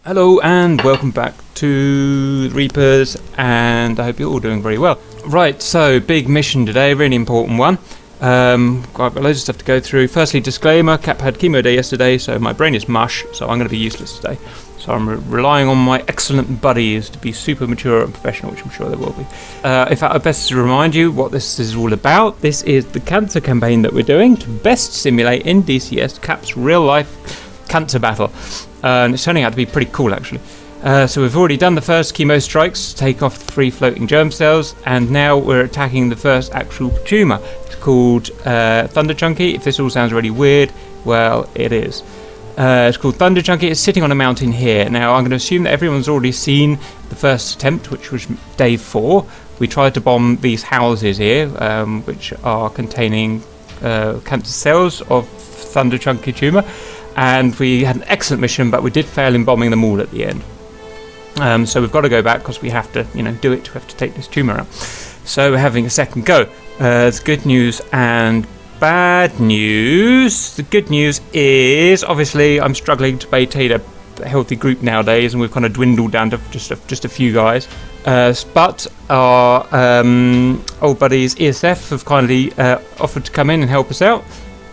Hello and welcome back to the Reapers, and I hope you're all doing very well. Right, so big mission today, really important one. I've got loads of stuff to go through. Firstly, disclaimer, Cap had chemo day yesterday, so my brain is mush, so I'm going to be useless today. So I'm relying on my excellent buddies to be super mature and professional, which I'm sure they will be. In fact, I best to remind you what this is all about. This is the cancer campaign that we're doing to best simulate in DCS Cap's real-life cancer battle. And it's turning out to be pretty cool, actually. So we've already done the first chemo strikes to take off the free floating germ cells, and now we're attacking the first actual tumour. It's called Thunder Chunkey. If this all sounds really weird, well, it is. It's called Thunder Chunkey. It's sitting on a mountain here. Now, I'm going to assume that everyone's already seen the first attempt, which was day 4. We tried to bomb these houses here, which are containing cancer cells of Thunder Chunkey tumour. And we had an excellent mission, but we did fail in bombing them all at the end. So we've got to go back because we have to, do it. We have to take this tumour out. So we're having a second go. There's good news and bad news. The good news is, obviously, I'm struggling to maintain a healthy group nowadays, and we've kind of dwindled down to just a few guys. But our old buddies ESF have kindly offered to come in and help us out.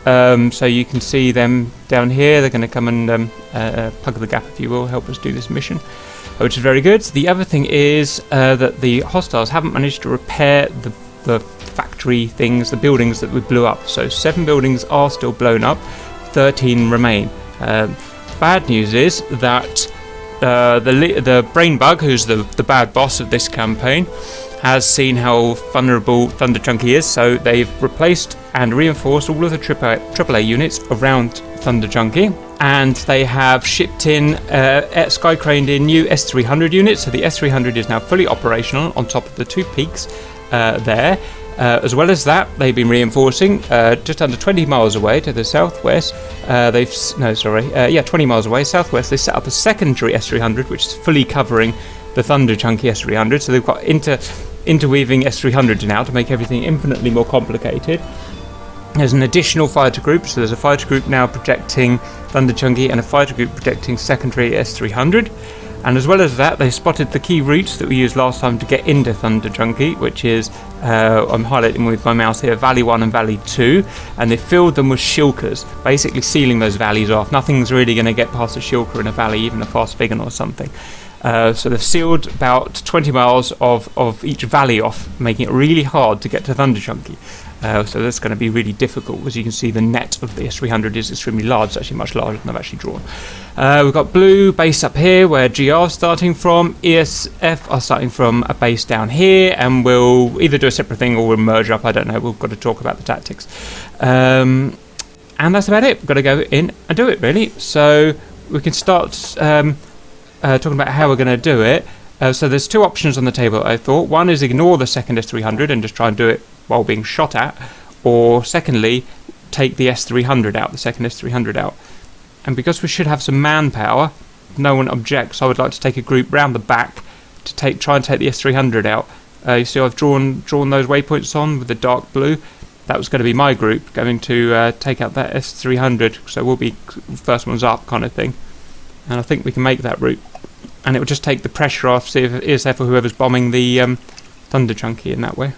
So you can see them down here. They're going to come and plug the gap, if you will, help us do this mission, which is very good. The other thing is that the hostiles haven't managed to repair the factory things, the buildings that we blew up. So 7 buildings are still blown up, 13 remain. Bad news is that the brain bug, who's the bad boss of this campaign, has seen how vulnerable Thunder Chunkey is, so they've replaced and reinforced all of the AAA units around Thunder Chunkey, and they have shipped in, skycraned in new S300 units, so the S300 is now fully operational on top of the 2 peaks there. As well as that, they've been reinforcing just under 20 miles away to the southwest. 20 miles away southwest. They set up a secondary S300, which is fully covering the Thunder Chunkey S300, so they've got interweaving S300 now to make everything infinitely more complicated. There's an additional fighter group, so there's a fighter group now protecting Thunder Chunkey and a fighter group protecting secondary S300. And as well as that, they spotted the key routes that we used last time to get into Thunder Chunkey, which is, I'm highlighting with my mouse here, Valley 1 and Valley 2, and they filled them with shulkers, basically sealing those valleys off. Nothing's really going to get past a shulker in a valley, even a fast Spigon or something. So they've sealed about 20 miles of each valley off, making it really hard to get to Thunder Chunkey. So that's going to be really difficult. As you can see, the net of the S300 is extremely large. It's actually much larger than I've actually drawn. We've got blue base up here, where GR is starting from. ESF are starting from a base down here, and we'll either do a separate thing or we'll merge up. I don't know. We've got to talk about the tactics. And that's about it. We've got to go in and do it, really. So we can start talking about how we're going to do it. So there's 2 options on the table, I thought. One is ignore the second S300 and just try and do it while being shot at. Or secondly, take the S300 out, the second S300 out. And because we should have some manpower, no one objects, I would like to take a group round the back to try and take the S300 out. You see I've drawn those waypoints on with the dark blue. That was going to be my group going to take out that S300. So we'll be first ones up kind of thing. And I think we can make that route. And it will just take the pressure off, see if ESF or whoever's bombing the Thunder Chunkey in that way.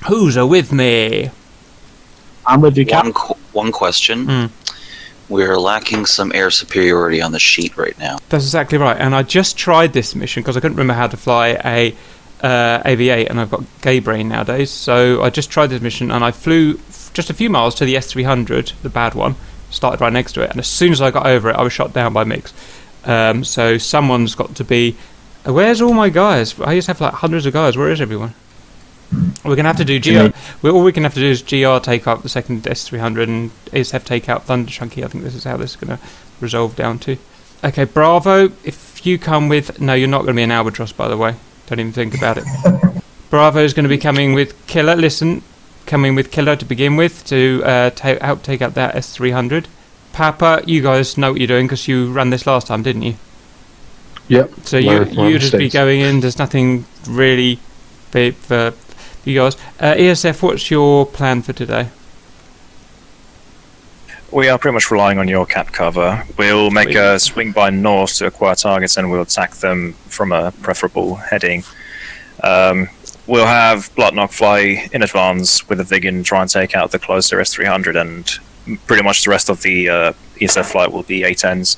Who's with me? I'm with you, Cap. One question. We're lacking some air superiority on the sheet right now. That's exactly right. And I just tried this mission because I couldn't remember how to fly a AV8, and I've got gay brain nowadays. So I just tried this mission, and I flew just a few miles to the S300, the bad one, started right next to it, and as soon as I got over it, I was shot down by MiGs. So someone's got to be... where's all my guys? I used to have like hundreds of guys. Where is everyone? We're going to have to do GR. All we can have to do is GR take out the second S300 and ESF take out Thunder Chunkey. I think this is how this is going to resolve down to. Okay, Bravo, if you come with... No, you're not going to be an Albatross, by the way. Don't even think about it. Bravo is going to be coming with Killer. Listen, coming with Killer to begin with to help take out that S300. Papa, you guys know what you're doing because you ran this last time, didn't you? Yep. So you just be going in. There's nothing really big for you guys. ESF, what's your plan for today? We are pretty much relying on your cap cover. We'll make a swing by north to acquire targets, and we'll attack them from a preferable heading. We'll have Bloodknock fly in advance with a Vigan, try and take out the closer S300, and pretty much the rest of the ESF flight will be A10s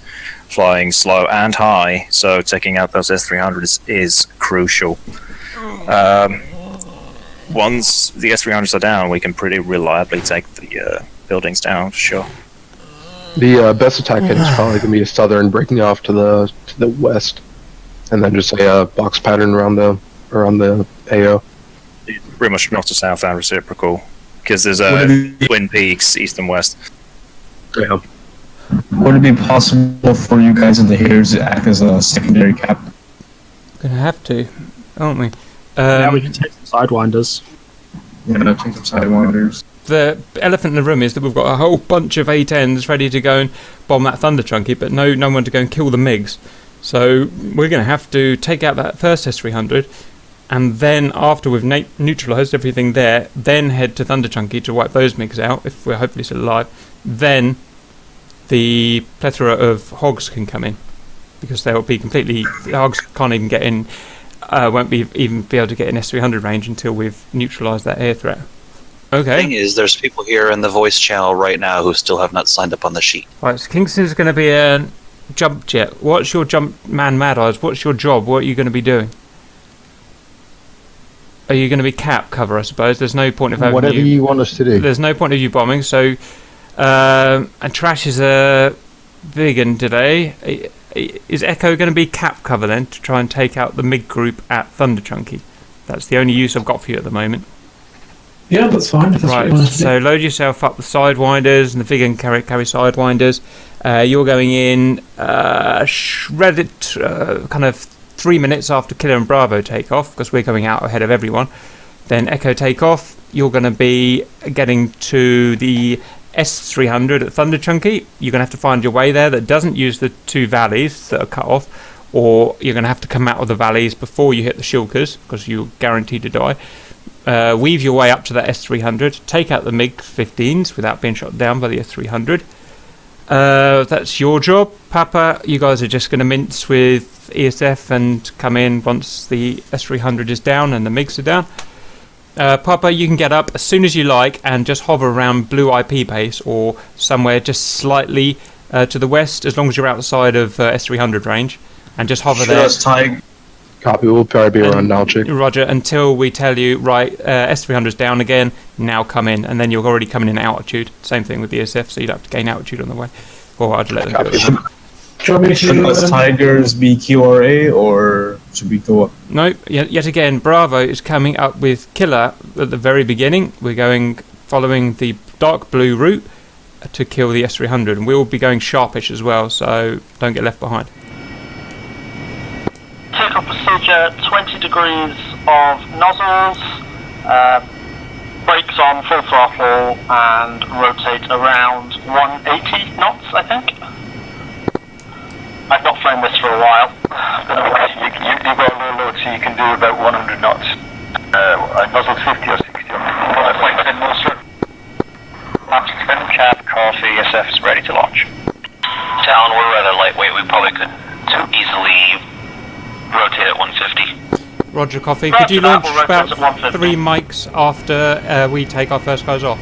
flying slow and high, so taking out those S300s is crucial. Once the S300s are down, we can pretty reliably take the buildings down, for sure. The best attack hit is probably going to be a southern breaking off to the west, and then just a box pattern around the AO. Pretty much north to south and reciprocal, because there's Twin Peaks east and west. Yeah. Would it be possible for you guys in the haters to act as a secondary cap? Gonna have to, aren't we? Yeah, we can take some sidewinders. Yeah, take some sidewinders. The elephant in the room is that we've got a whole bunch of A10s ready to go and bomb that Thunder Chunky, but no one to go and kill the MiGs. So we're going to have to take out that first S300, and then after we've neutralised everything there, then head to Thunder Chunky to wipe those MiGs out, if we're hopefully still alive. Then the plethora of hogs can come in, because they'll be the hogs can't even get in, won't even be able to get in S300 range until we've neutralised that air threat. Okay. The thing is, there's people here in the voice channel right now who still have not signed up on the sheet. Right, so Kingston's going to be a jump jet. What's your jump man, Mad Eyes? What's your job? What are you going to be doing? Are you going to be cap cover, I suppose? There's no point of having whatever you want us to do. There's no point of you bombing. So, and Trash is a vegan today. Is Echo going to be cap cover then to try and take out the MiG group at Thunder Chunky? That's the only use I've got for you at the moment. Yeah, that's fine. If that's what you Right, want to do. so load yourself up with sidewinders, and the vegan carry sidewinders. You're going in shredded kind of 3 minutes after Killer and Bravo take off, because we're coming out ahead of everyone. Then Echo take off. You're going to be getting to the S300 at Thunder Chunky. You're going to have to find your way there that doesn't use the two valleys that are cut off, or you're going to have to come out of the valleys before you hit the shulkers, because you're guaranteed to die. Weave your way up to that S300, take out the MiG-15s without being shot down by the S300. That's your job. Papa, you guys are just going to mince with ESF and come in once the S300 is down and the MiGs are down. Papa, you can get up as soon as you like and just hover around Blue IP base or somewhere just slightly to the west, as long as you're outside of S300 range, and just hover there. Copy, we'll probably be around now, Chick. Roger, until we tell you, right, S300's down again, now come in, and then you're already coming in altitude. Same thing with the ESF, so you'd have to gain altitude on the way. Or I'd let them do it. Do you want me Should those Tigers be QRA, or should we go up? No, yet again, Bravo is coming up with Killer at the very beginning. We're following the dark blue route to kill the S300, and we'll be going sharpish as well, so don't get left behind. Takeoff procedure, 20 degrees of nozzles, brakes on full throttle, and rotate around 180 knots, I think. I've not flown this for a while. You've got a low load, so you can do about 100 knots. Nozzles 50 or 60. Flight 10 more, sir. Max 10 cap, coffee, SF is ready to launch. Talon, we're rather lightweight. We probably could easily rotate at 150. Roger, Coffee. Roger, Could you that launch will rotate about at 150. 3 mics after we take our first guys off?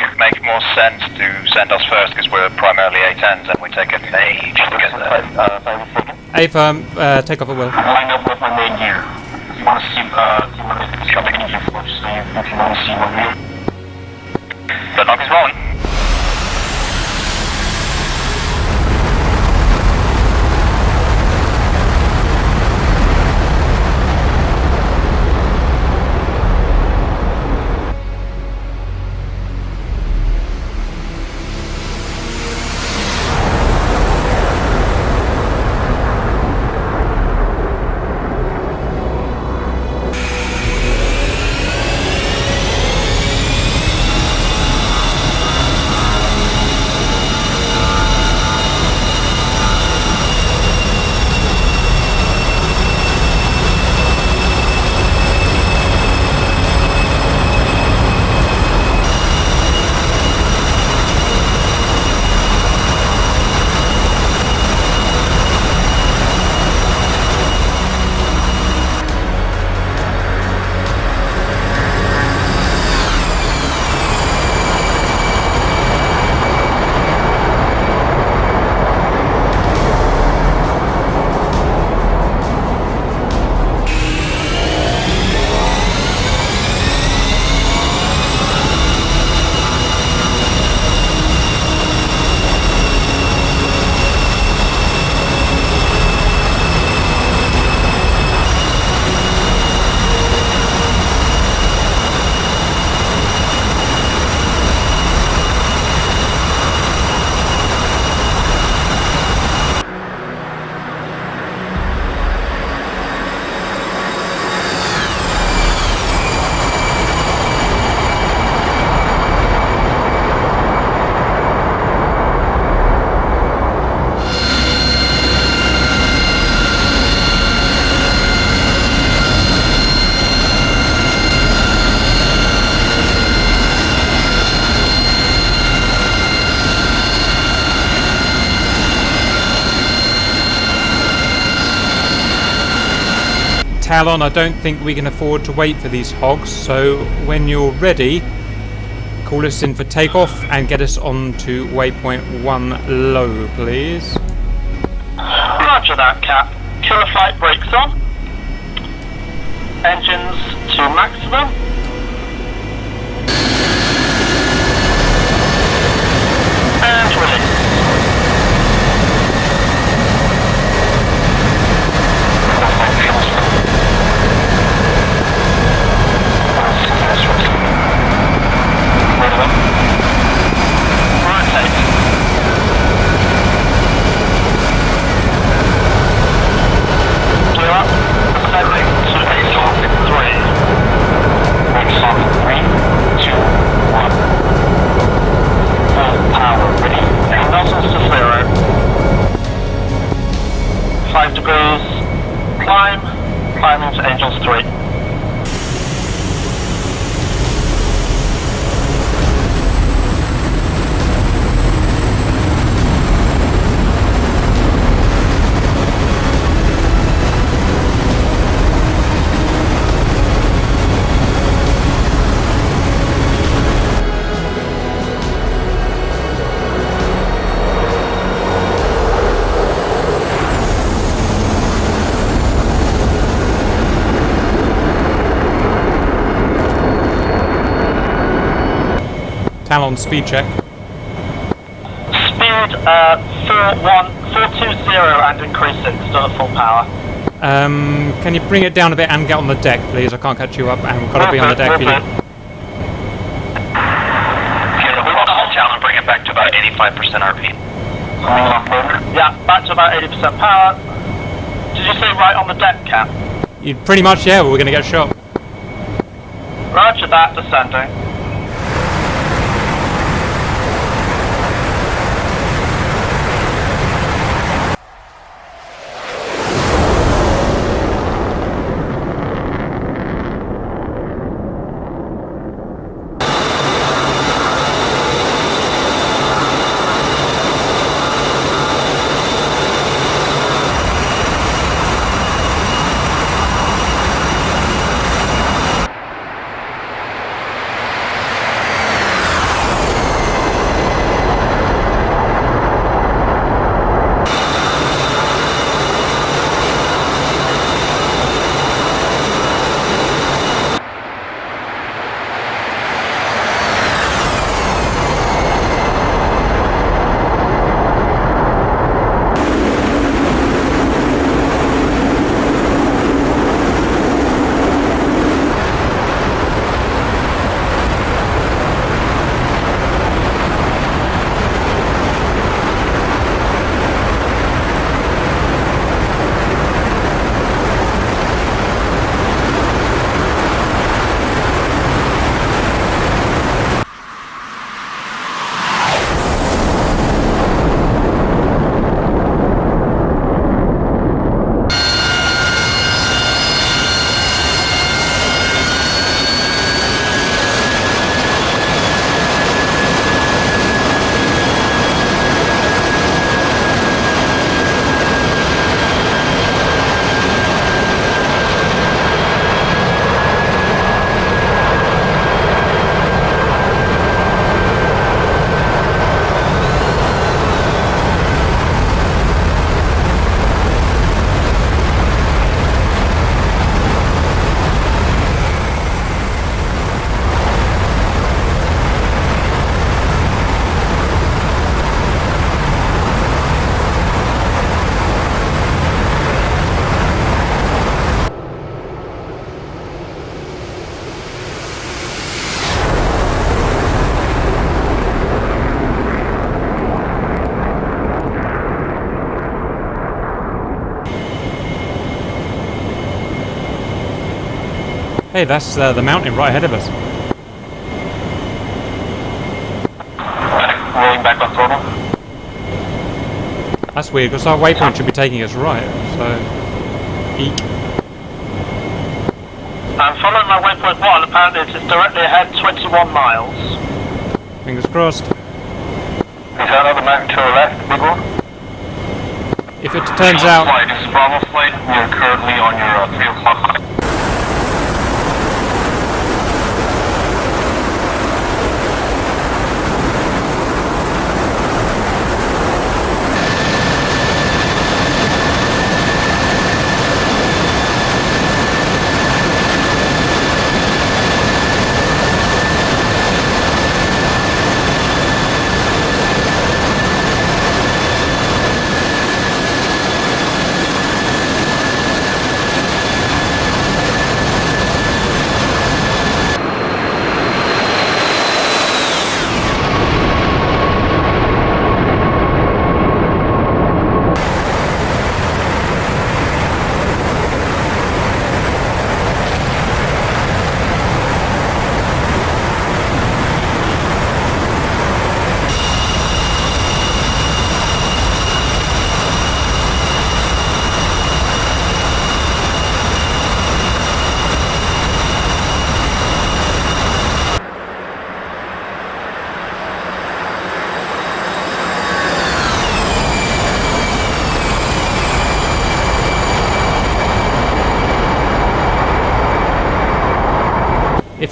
It makes more sense to send us first because we're primarily A10s and we take a age to get there. A-firm, take off at will. Line up with my main gear. You want to see coming in here first, so if you want to see what we're... The knock is rolling. Talon, I don't think we can afford to wait for these hogs, so when you're ready, call us in for takeoff and get us on to waypoint 1 low, please. Roger that, Cap. Killer flight brakes on. Engines to maximum. And release. Climbing to Angels 3. Talon, speed check. Speed 420 and increase it, still at full power. Can you bring it down a bit and get on the deck, please? I can't catch you up, and we've got to be on the deck. Talon, bring it back to about 85% RP. Yeah, back to about 80% power. Did you say right on the deck, Cap? You pretty much, yeah, we're going to get shot. Roger that, descending. Hey, that's the mountain right ahead of us. Rolling back on throttle. That's weird, because our waypoint should be taking us right, so... Eek. I'm following my waypoint 1, apparently it is directly ahead 21 miles. Fingers crossed. Is that another mountain to the left, big one? If it turns out... Flight, this is Bravo flight. We are currently on your 3 o'clock.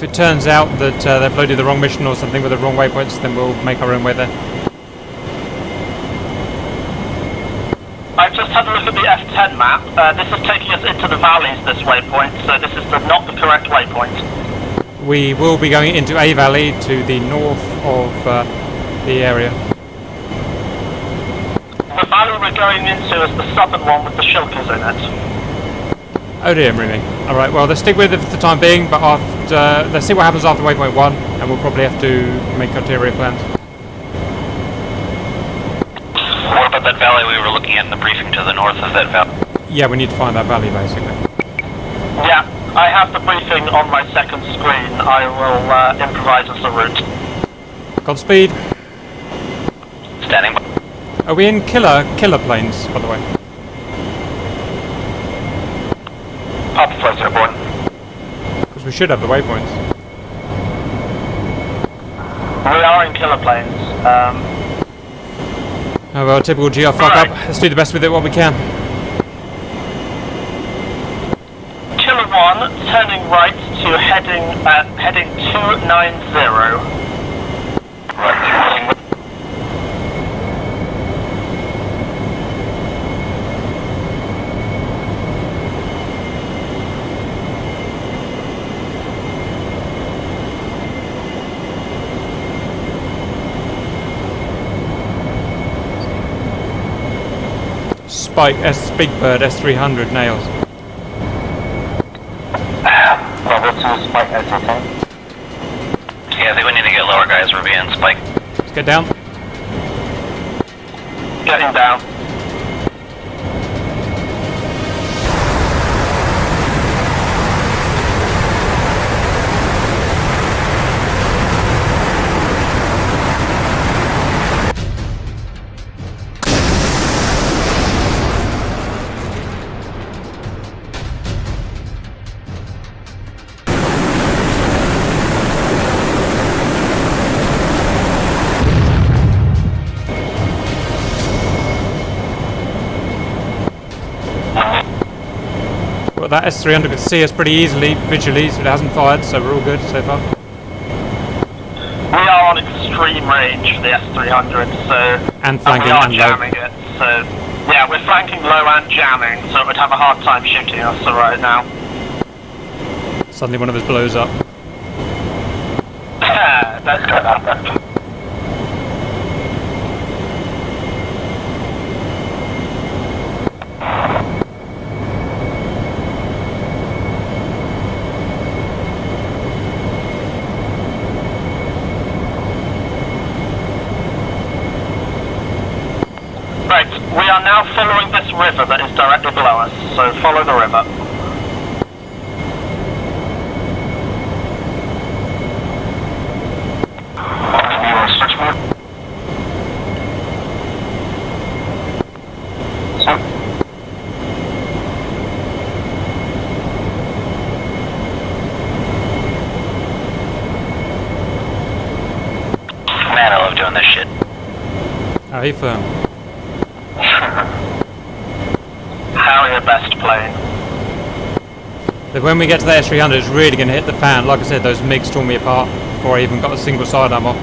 it turns out that they've loaded the wrong mission or something with the wrong waypoints, then we'll make our own way there. I've just had a look at the F10 map. This is taking us into the valleys, this waypoint, so this is not the correct waypoint. We will be going into a valley to the north of the area. The valley we're going into is the southern one with the shulkers in it. Oh dear me. Alright, well let's stick with it for the time being, but after, let's see what happens after waypoint 1, and we'll probably have to make ulterior plans. What about that valley we were looking at in the briefing to the north of that valley? Yeah, we need to find that valley basically. Yeah, I have the briefing on my second screen. I will improvise us a route. Godspeed. Standing by. Are we in killer planes, by the way? Papa flights are born. Because we should have the waypoints. We are in killer planes. Oh well, typical GR fuck up. Let's do the best with it what we can. Killer 1, turning right to heading 290. Right, Spike Big Bird S300 nails. Level 2 Spike SO10. Yeah, I think we need to get lower, guys. We're being spiked. Let's get down. Getting down. Well, that S300 could see us pretty easily visually, so it hasn't fired, so we're all good so far. We are on extreme range for the S300, so... And flanking we are and low. jamming it, so... Yeah, we're flanking low and jamming, so it would have a hard time shooting us right now. Suddenly one of us blows up. That's good. Right, we are now following this river that is directly below us, so follow the river. You want to switch mode? So, Man, I love doing this shit. Oh, he firm. Harrier best plane. But when we get to the S300, it's really going to hit the fan. Like I said, those MiGs tore me apart before I even got a single sidearm off.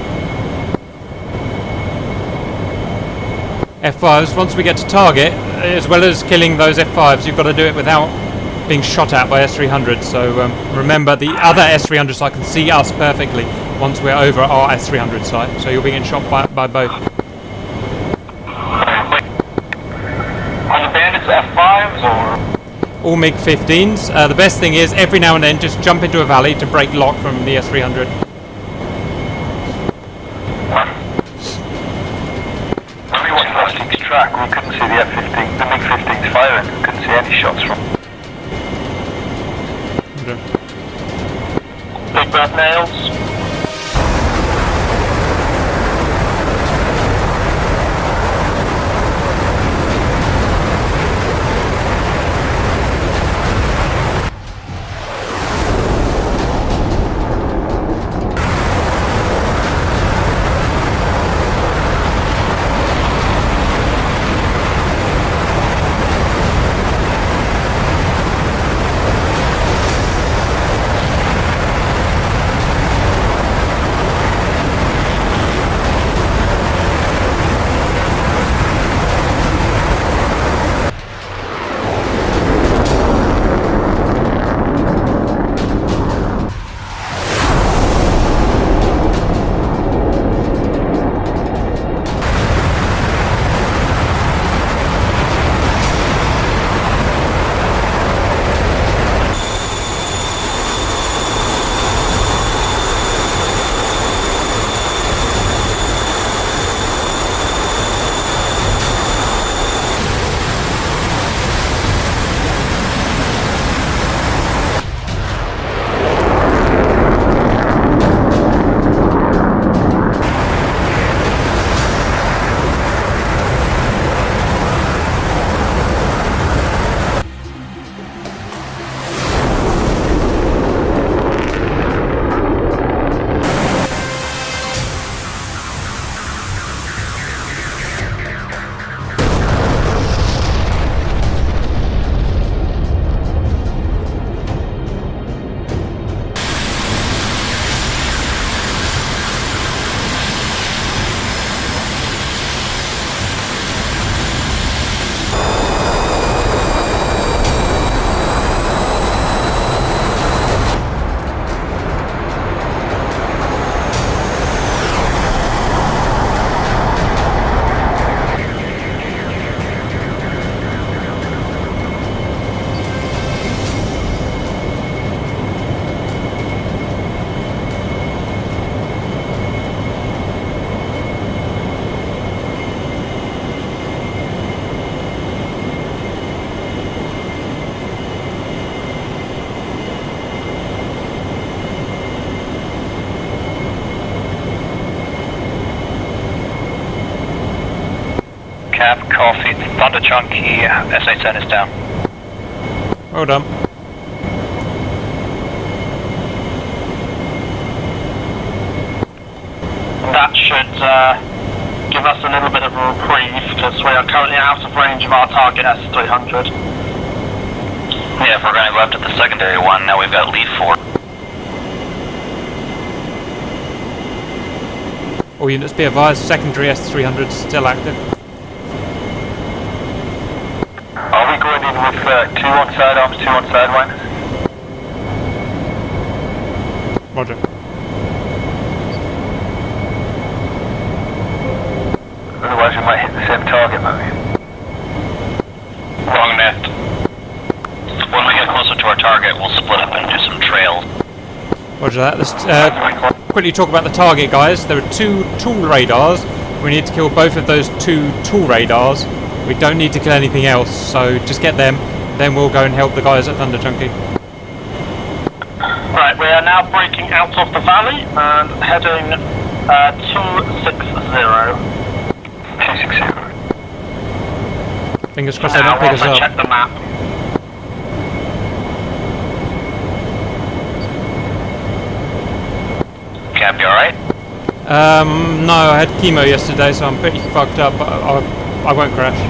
F5s, once we get to target, as well as killing those F5s, you've got to do it without being shot at by S300. So remember, the other S300 site can see us perfectly once we're over our S300 site. So you'll be getting shot by both. are the bandits F5s or? All MiG-15s. The best thing is, every now and then, just jump into a valley to break lock from the S300. When we watched last week's track, we couldn't see the F-15, the MiG-15s firing. We couldn't see any shots from. Big Bird nails. Cap, Coffee, Thunder Chunky, SA-10 is down. Well done. That should give us a little bit of a reprieve, because we are currently out of range of our target S300. Yeah, if we're going to go after the secondary one, now we've got lead 4. All units be advised, secondary S300 still active. Are we going in with 2 on sidearms, 2 on sidewinders? Roger. Otherwise we might hit the same target, maybe. Wrong net. When we get closer to our target, we'll split up and do some trails. Roger that. Let's quickly talk about the target, guys. There are 2 tool radars. We need to kill both of those 2 tool radars. We don't need to kill anything else, so just get them. Then we'll go and help the guys at Thunder Chunky. Right, we are now breaking out of the valley and heading 260. 260. Fingers crossed they don't pick us I'll up. check the map. Cap, you alright? No, I had chemo yesterday, so I'm pretty fucked up, but I won't crash.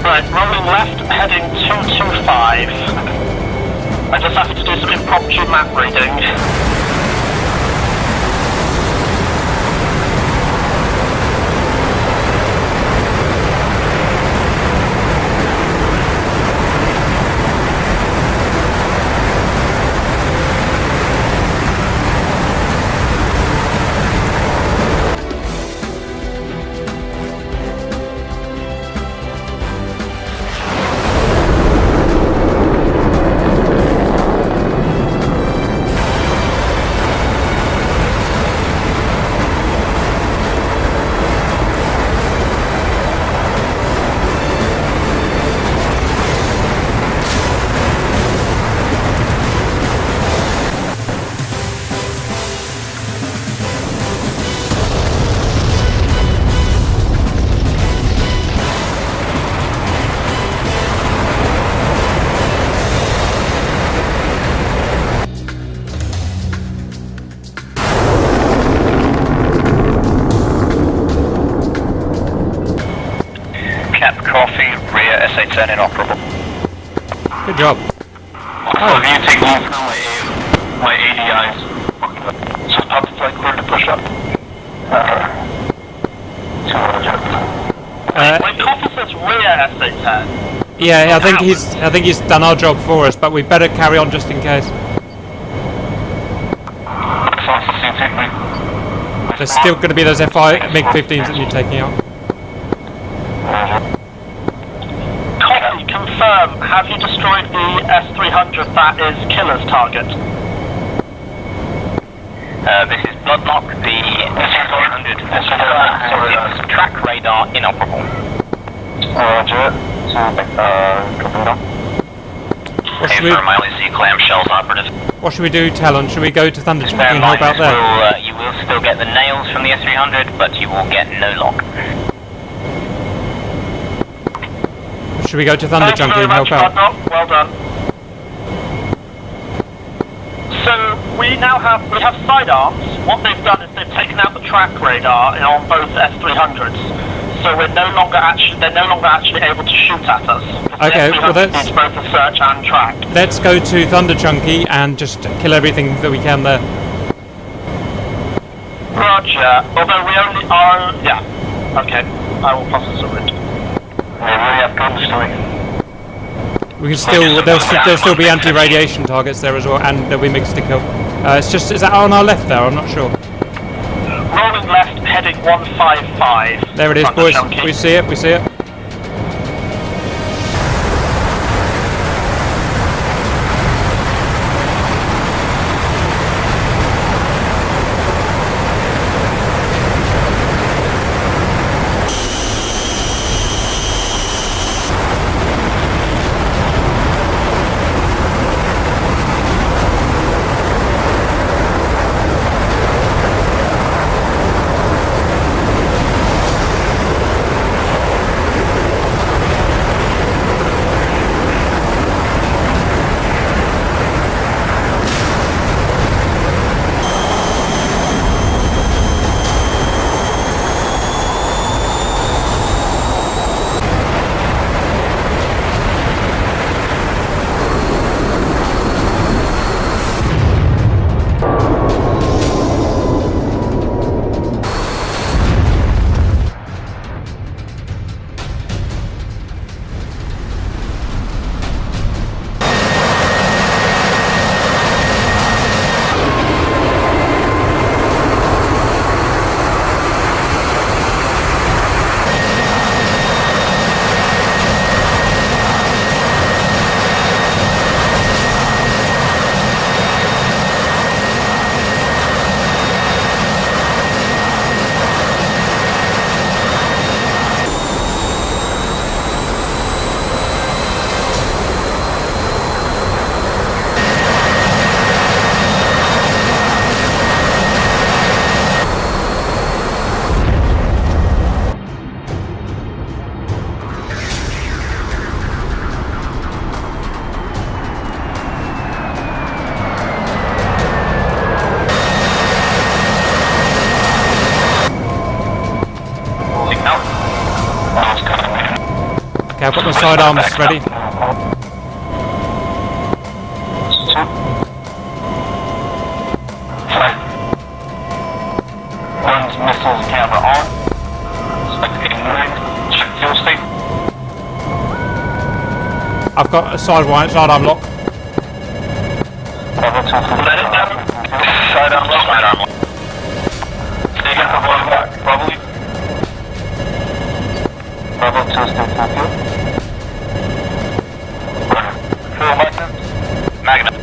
Right, rolling left, heading 225. I just have to do some impromptu map reading. Cap, Coffee, rear SA-10 inoperable. Good job. Oh, you take off now, my ADIs. So pop flight clear to push up. 200. My copy says rear SA-10. Yeah, I think he's done our job for us, but we better carry on just in case. There's still going to be those MiG-15s that you're taking out. Copy, confirm. Have you destroyed the S300 that is Killer's target? This is Bloodlock, the S300 its track radar inoperable. Roger. For Miley Z clamshells operative. What should we do, Talon? Should we go to Thunder Chunky and help out there? You will still get the nails from the S300, but you will get no lock. Should we go to Thunder Thank you Chunky very and help much, out? Bloodlock. Well done. So we have sidearms. What they've done is they've taken out the track radar on both S300s. so they're no longer actually able to shoot at us. Okay, well that's that's... both a search and track. Let's go to Thunder Chunky and just kill everything that we can there. Roger. Although we only are... Yeah. Okay. I will pass this over. We can still... There'll still be anti-radiation targets there as well, and there'll be mixed to kill. It's just... Is that on our left there? I'm not sure. Rolling left, heading 155. There it is, boys. We see it, we see it. Okay, I've got my sidearms ready. One's missiles camera on. Spectating moving. Check fuel state. I've got a sidearm lock. Let it down. Sidearm lock. Sidearm lock. Stay again for one back. Probably. Level 2 state fuel. Fuel magnet. Magnet.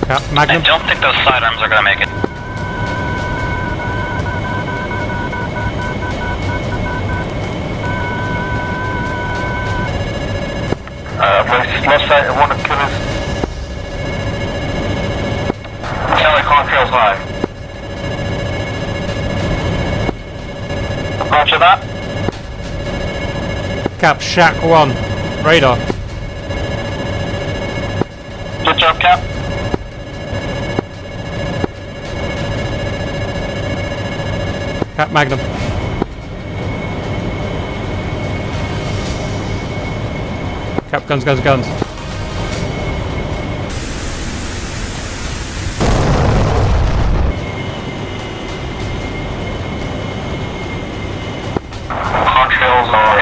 Yeah, Magnum. I don't think those sidearms are going to make it. Left side, one of killers. Kelly contrails high. Roger that. Cap, Shack 1. Radar. Good job, Cap. Cap Magnum. Cap guns, guns, guns. Contrails are.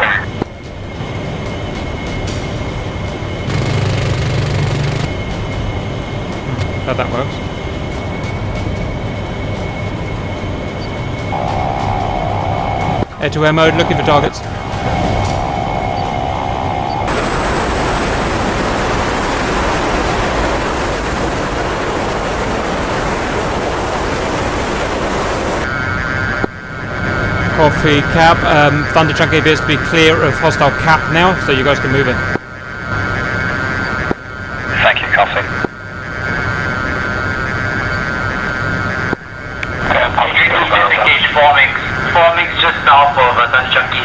Glad that works. Air-to-air mode, looking for targets. Coffee, Cap. Thunder Chunkey appears to be clear of hostile Cap now, so you guys can move in. Thank you, Coffee. Engage forming just south of Chunkey.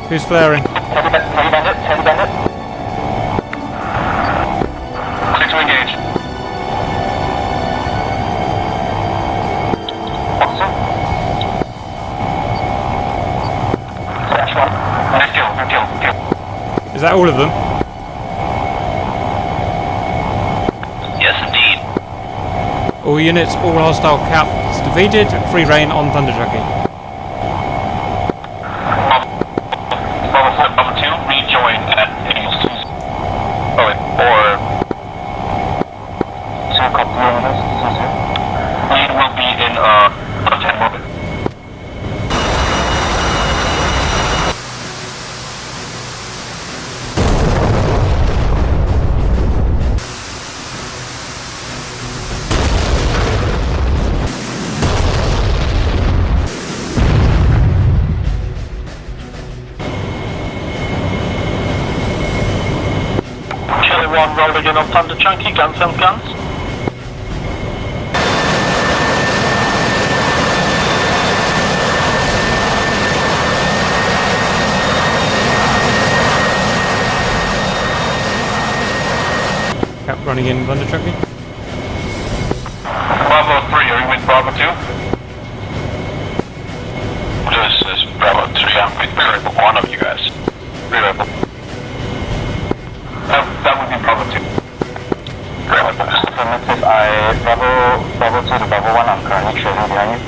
Who's flaring? Heavy bandit. Clear to engage. Officer. Flash one. No kill. Is that all of them? Yes, indeed. All units, all hostile Caps defeated. Free reign on Thunder Chunkey. Bravo 2, rejoin at Eagles 2. Oh, wait, or... 2 copy units, lead will be in, 10 orbit. Rolling in on Thunder Chunkey, guns and guns. Cap running in Thunder Chunkey. Bravo 3, are you with Bravo 2? This is Bravo 3. I'm with one of you guys. Reliable. That would be Bravo 2. Reliable. Affirmative, Bravo 2 to Bravo 1, I'm currently trailing behind you.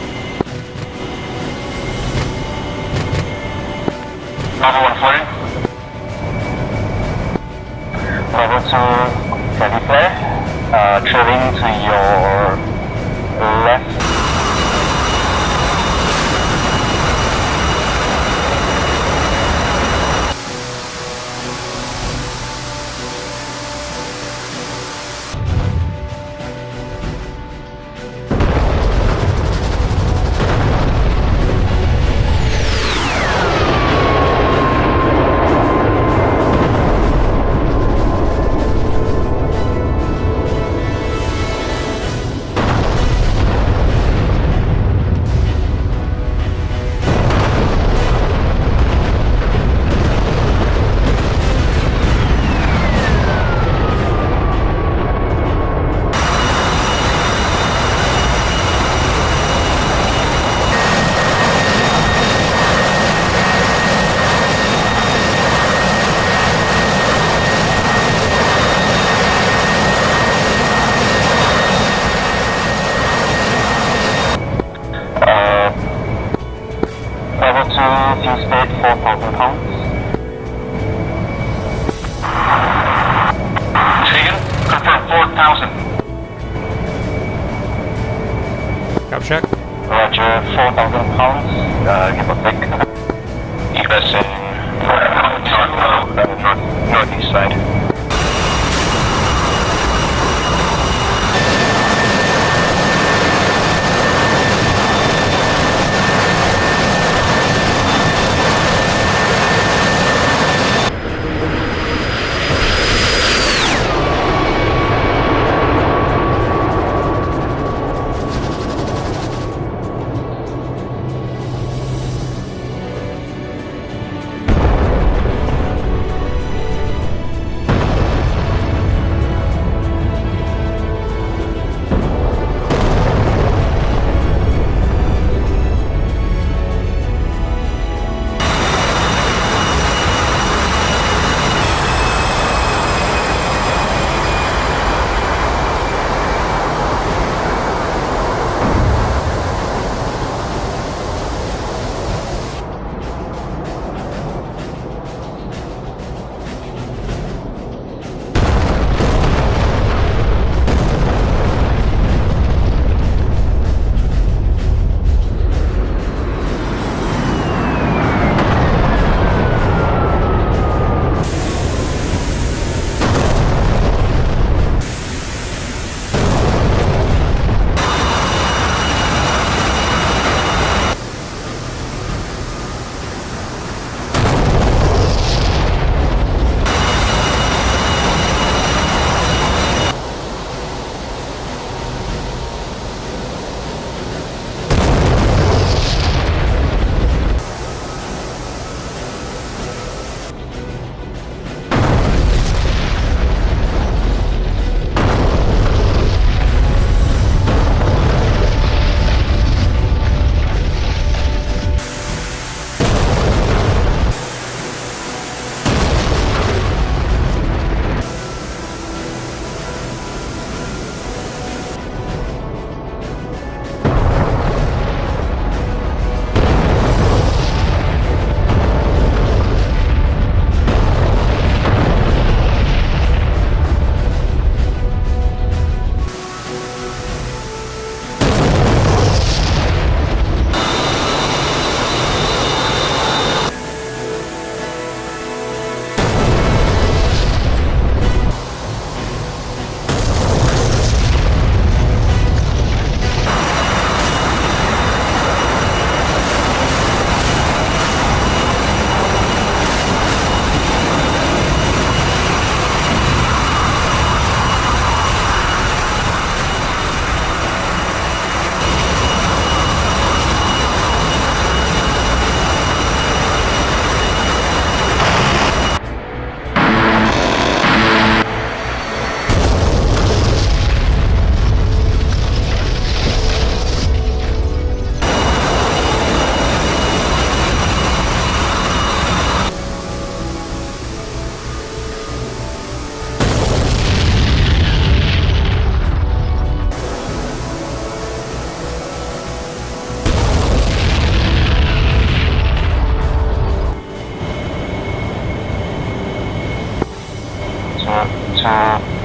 Bravo 1 flaring. Bravo 2, heavy flare. Trailing to your left. Level 2, fuel speed 4,000 pounds. Vegan, confirm 4,000. Cap check. Roger, 4,000 pounds. Give a pick. Egress in northeast side.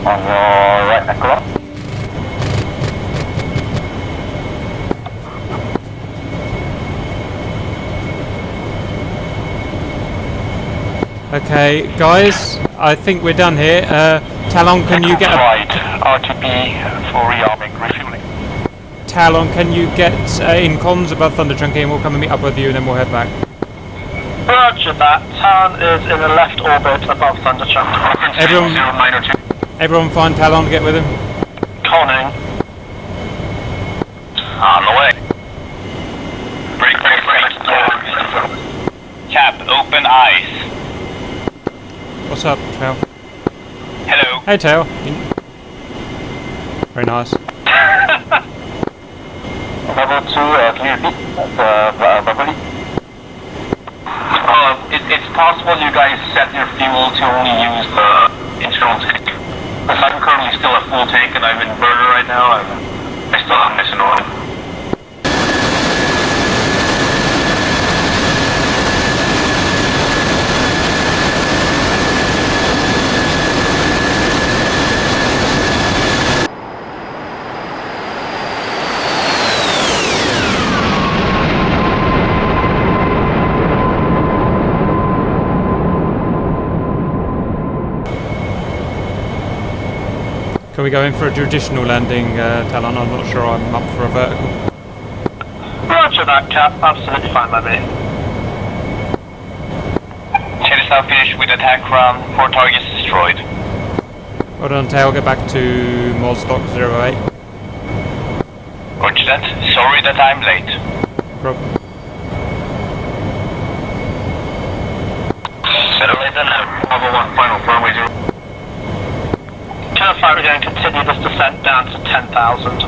on your right ankle. Okay, guys, I think we're done here. Talon, can you get a... Right, RTB for rearming, refueling. Talon, can you get in comms above Thunder Chunkey and we'll come and meet up with you and then we'll head back. Roger that. Talon is in the left orbit above Thunder Chunkey. Everyone find Talon to get with him? Conning. On the way. Break. Cap, open eyes. What's up, Tail? Hello. Hey, Tail. Very nice. Level 2, clear B. Verbally. It's possible you guys set your fuel to only use the internal tank. Because I'm currently still at full tank and I'm in burner right now. I still have missing oil. we go in for a traditional landing, Talon? I'm not sure I'm up for a vertical. Roger that, Cap. Absolutely fine by me. Chase now finished with attack run. 4 targets destroyed. Hold on, tail, get back to Molstock 08. Roger that. Sorry that I'm late. Problem. Better late than never. Level 1, final runway 0. Channel 5, we're going to continue this descent down to 10,000.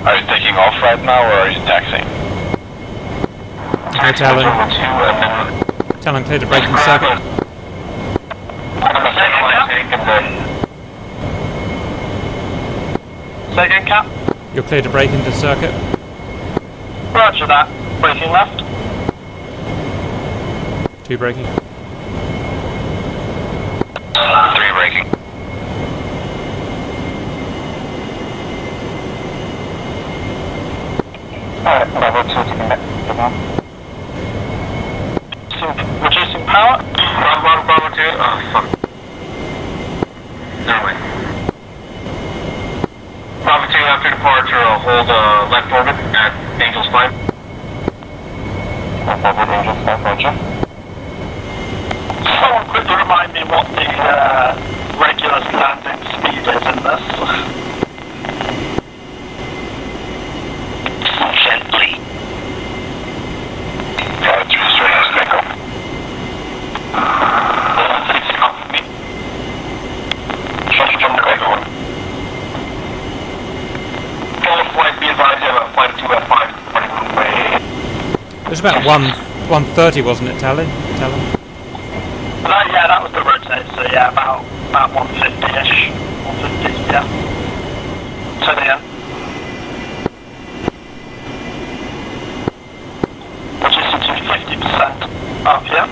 Are you taking off right now or are you taxiing? Okay, Talon. Talon, clear the braking circuit. Say again, Cap. You're clear to brake into circuit. Roger that. Braking left. 2 braking. 3 braking. Alright, level 2 to commit. Reducing power. Bravo 2. Oh, fuck. Never mind. Bravo 2 after departure, hold left orbit at Angel's 5. Left orbit, Angel's 5, roger. Someone quickly remind me what the regular landing speed is in this. Gently. Bravo 2 straight as Takeoff. Jump the Takeoff. Follow flight, be advised you have a flight 2 F5 running runway. It was about 130, wasn't it, Talon? Yeah, that was the rotate, so yeah, about 150-ish. 150, yeah. To the end. Reducing to 50% RPM.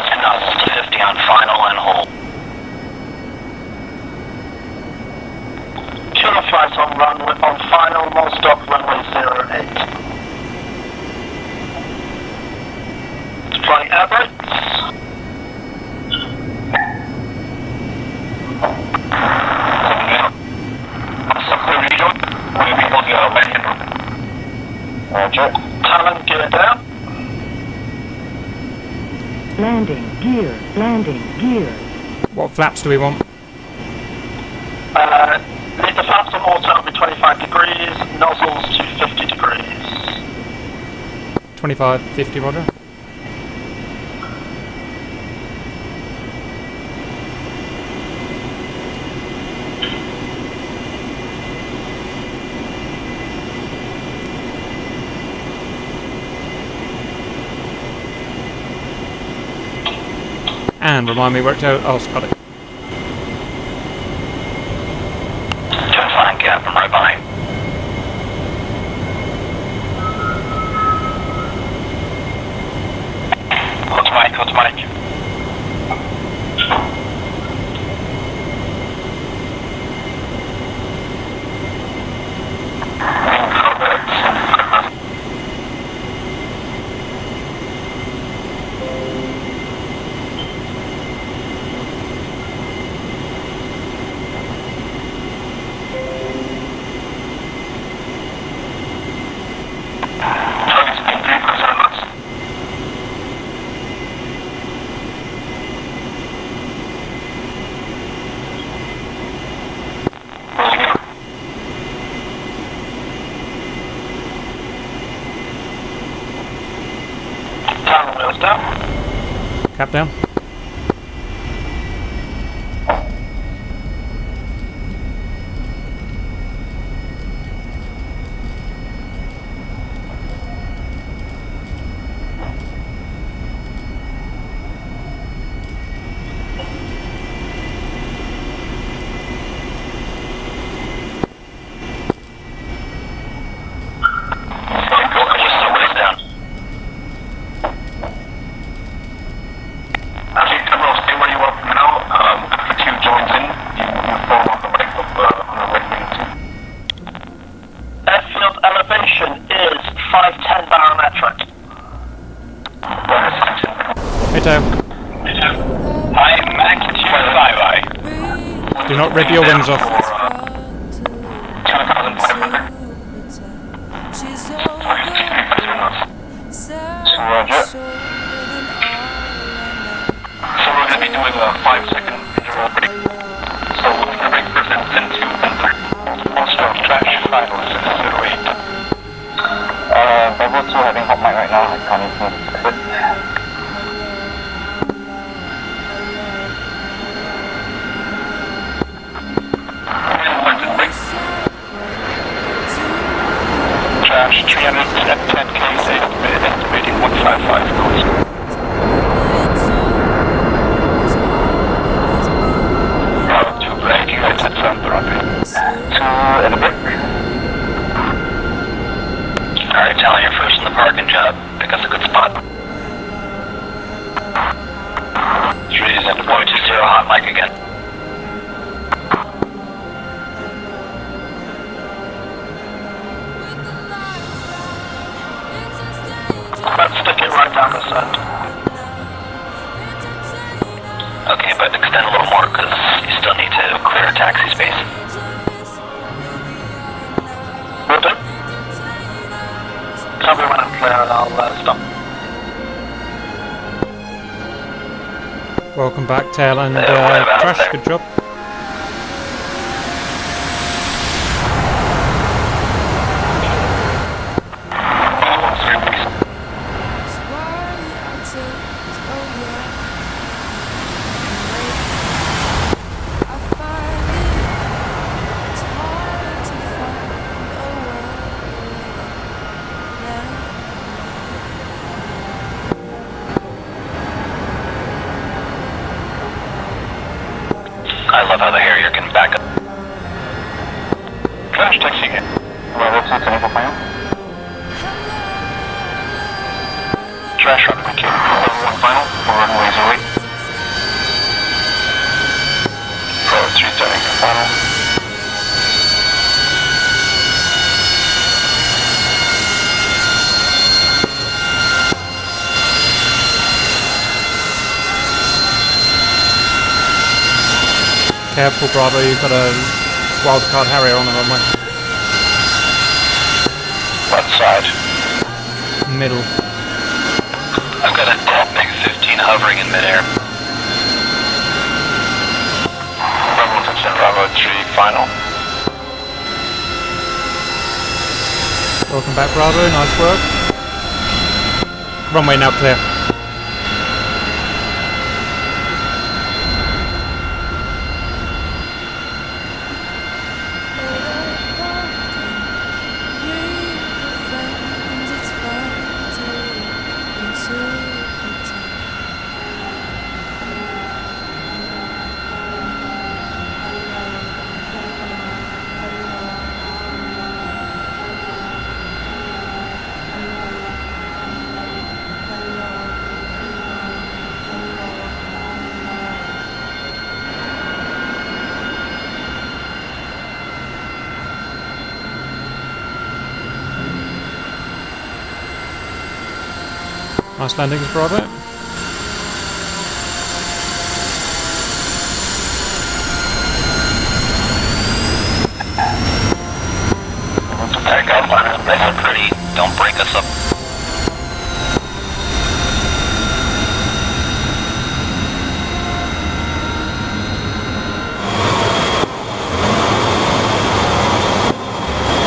And now 50 on final and hold. Killer flight on final, non-stop runway 08. Deploying air brakes. Roger. Talon gear down. Landing gear. What flaps do we want? Leave the flaps on auto will be 25 degrees, nozzles to 50 degrees. 25, 50, Roger. And remind me where it goes. Oh, got it. Doing fine, Cap. I'm right behind. What's Mike? Talon wheels down. Cap down. tail. Hi, Mac 255. Do not rip your wings off. 2,500. Roger. So we're going to be doing a 5-second interval break. So we're going to break first and then 2 and 3. Also, trash final is 08. Level 2 having hot mic right now. I can't even fix it. Trash 300 at 10k, estimating 155 knots. Route 2 break, you guys at Santa Rocket. 2 and a break. Alright, Talon, you're first in the parking job. Pick us a good spot. 3 is at the point 20 hot mic again. Let's stick it right down the side. Okay, but extend a little more because you still need to clear taxi space. Well done. Tell me when I'm clear and I'll stop. Welcome back, Tail and Yeah, about Trash. there. Good job. I love how the Harrier can back up. Trash taxi again. Level 2 turning for final. Trash runway 2. Level 1 final. Runway 08. Pro 3 turning for final. Careful, Bravo, you've got a wildcard Harrier on the runway. Left side. Middle. I've got a MiG-15 hovering in midair. Bravo touchdown. Bravo 3 final. Welcome back, Bravo. Nice work. Runway now clear. Nice landings, Bravo. Takeoff line is nice and pretty. Don't break us up.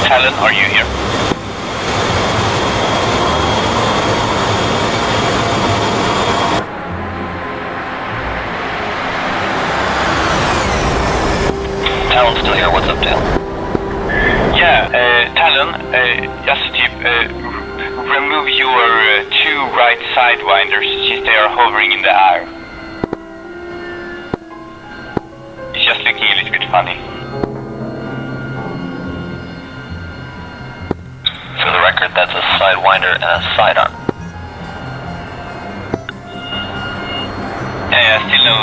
Talon, are you here? Talon's still here. What's up, Talon? Yeah, Talon, just typ, remove your 2 right sidewinders since they are hovering in the air. It's just looking a little bit funny. For the record, that's a sidewinder and a sidearm. Still no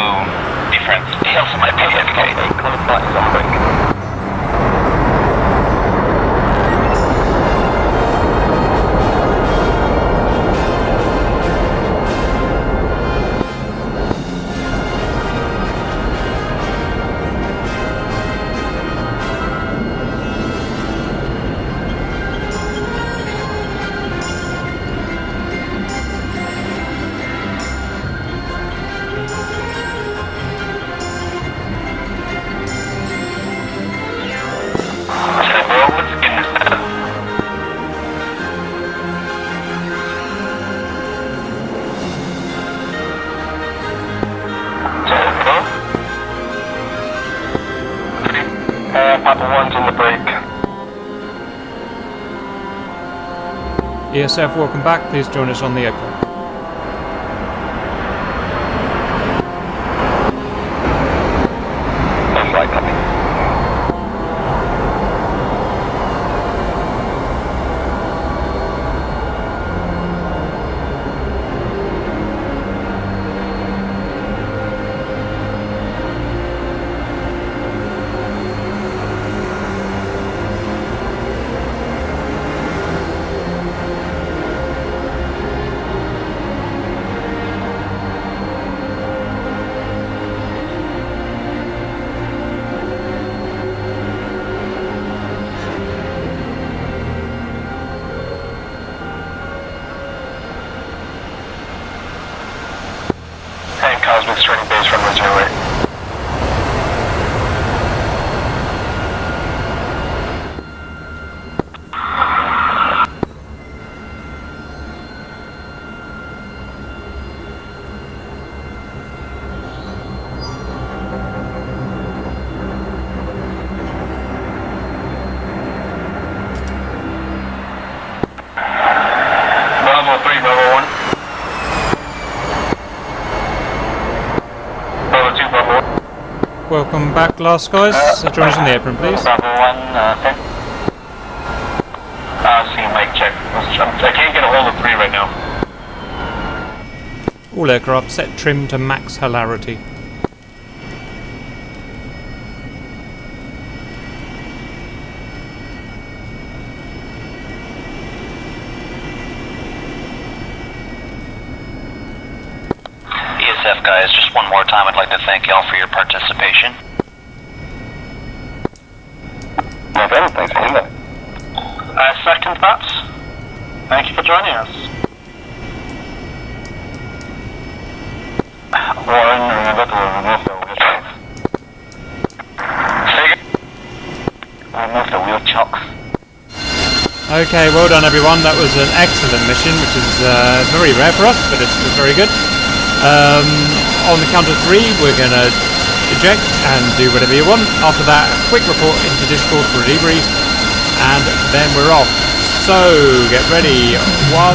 difference. He also might be AFK. Close by some break. ESF, welcome back. Please join us on the open. Cosmic starting base from 08. Bravo 3, Bravo 1. Welcome back, last guys. Join us on the apron, please. Bravo 1, 10. See, mic check. I can't get a hold of 3 right now. All aircraft set trim to max hilarity. ESF guys, just one more time, I'd like to thank y'all for your participation. No, thanks for that. Second, perhaps? Thank you for joining us. Warren, remember to remove the wheel chocks. Remove the wheel chocks. Okay, well done everyone. That was an excellent mission, which is very rare for us, but it's very good. On the count of 3, we're going to eject and do whatever you want. After that, a quick report into Discord for a debrief, and then we're off. So, get ready. 1,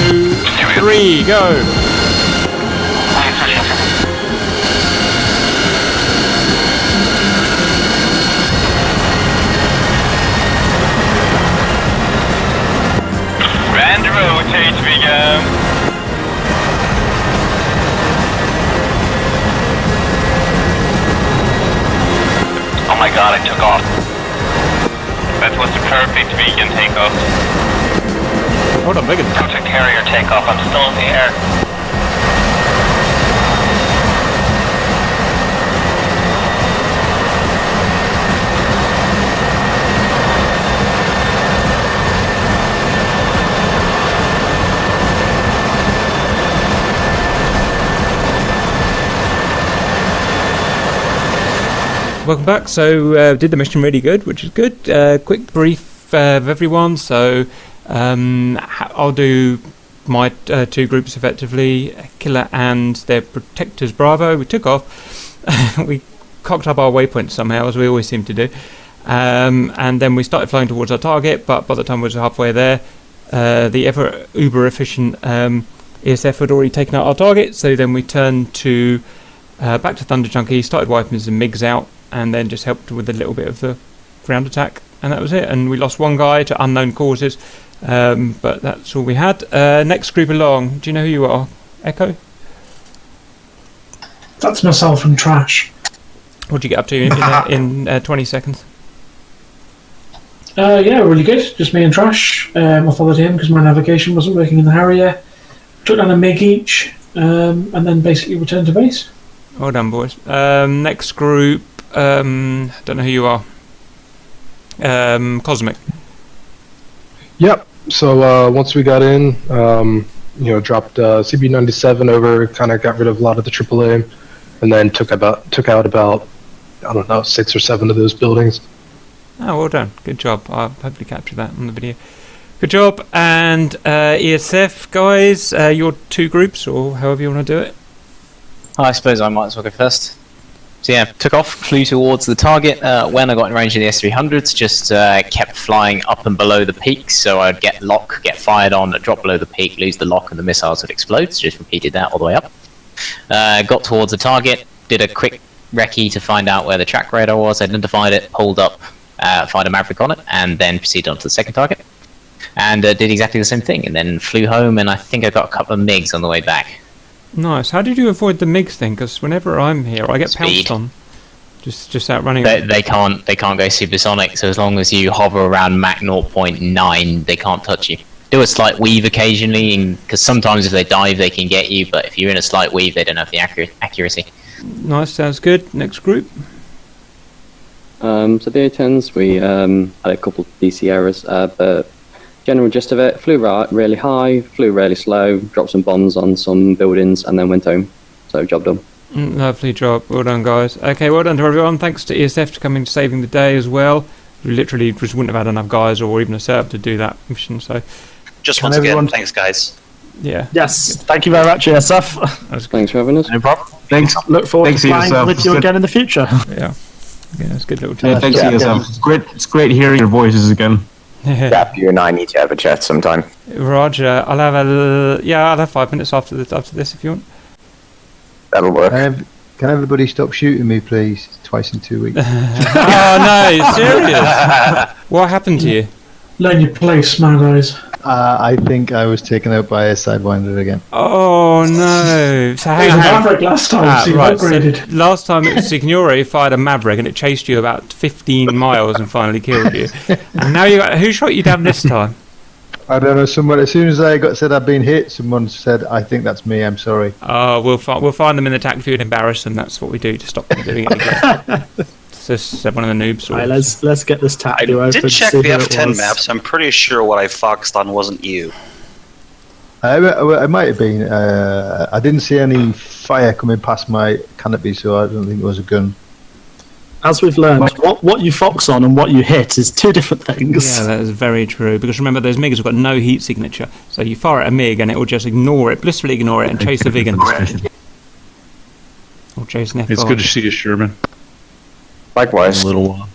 2, 3, go! And rotate we go. Oh my god, I took off. That was a perfect vegan takeoff. Hold on, Megan. Took carrier takeoff, I'm still in the air. Welcome back. So, did the mission really good, which is good. Quick brief of everyone. So, I'll do my 2 groups effectively, Killer and their Protectors Bravo. We took off. We cocked up our waypoint somehow, as we always seem to do. And then we started flying towards our target, but by the time we was halfway there, the ever uber efficient ESF had already taken out our target. So then we turned to back to Thunder Chunkey, started wiping some MiGs out, and then just helped with a little bit of the ground attack, and that was it. And we lost 1 guy to unknown causes, but that's all we had. Next group along, do you know who you are? Echo? That's myself and Trash. What did you get up to in 20 seconds? Yeah, really good. Just me and Trash. I followed him because my navigation wasn't working in the Harrier. Took down a MiG each, and then basically returned to base. Well done, boys. Next group, don't know who you are. Cosmic. Yep. So once we got in, dropped CB-97 over, kind of got rid of a lot of the AAA, and then took out about I don't know 6 or 7 of those buildings. Oh, well done. Good job. I'll hopefully capture that on the video. Good job. And ESF guys, your 2 groups, or however you want to do it. I suppose I might as well go first. So yeah, took off, flew towards the target. When I got in range of the S-300s, just kept flying up and below the peak. So I'd get lock, get fired on, drop below the peak, lose the lock, and the missiles would explode. So just repeated that all the way up. Got towards the target, did a quick recce to find out where the track radar was, identified it, pulled up, fired a Maverick on it, and then proceeded on to the second target. And did exactly the same thing, and then flew home, and I think I got a couple of MiGs on the way back. Nice. How did you avoid the MiGs thing? Because whenever I'm here, I get pounced on. Just out running. They can't go supersonic, so as long as you hover around Mach 0.9, they can't touch you. Do a slight weave occasionally, because sometimes if they dive, they can get you, but if you're in a slight weave, they don't have the accuracy. Nice, sounds good. Next group. So the A-10s, we had a couple of DC errors, but general gist of it, flew really high, flew really slow, dropped some bombs on some buildings, and then went home. So job done. Lovely job. Well done, guys. Okay, well done to everyone. Thanks to ESF for coming to saving the day as well. We literally just wouldn't have had enough guys or even a setup to do that mission, so... Just once again, thanks, guys. Yeah. Yes, thank you very much, ESF. Thanks for having us. No problem. Thanks. Look forward to flying with you again in the future. Yeah. Yeah, it's a good little chat. Yeah, thanks, ESF. It's great hearing your voices again. Yeah, you and I need to have a chat sometime. Roger. I'll have 5 minutes after this if you want. That'll work. Can everybody stop shooting me, please? Twice in 2 weeks. Oh no, serious? What happened to you? Learn your place, my guys. I think I was taken out by a Sidewinder again. Oh no! So it was a Maverick last time, so you upgraded. So last time it was Signore fired a Maverick and it chased you about 15 miles and finally killed you. And now who shot you down this time? I don't know. Someone, as soon as I said I'd been hit, someone said, "I think that's me. I'm sorry." Oh, we'll find them in the tac view and embarrass them. That's what we do to stop them doing it again. It's just one of the noobs. Right, let's get this tac I view open. did check the F10 maps. I'm pretty sure what I foxed on wasn't you. It might have been. I didn't see any fire coming past my canopy, so I don't think it was a gun. As we've learned, what you fox on and what you hit is two different things. Yeah, that is very true. Because remember, those MiGs have got no heat signature, so you fire at a MiG and it will just blissfully ignore it, and chase the Vig instead. Or chase an F5. It's good to see you, Sherman. Likewise. A little while.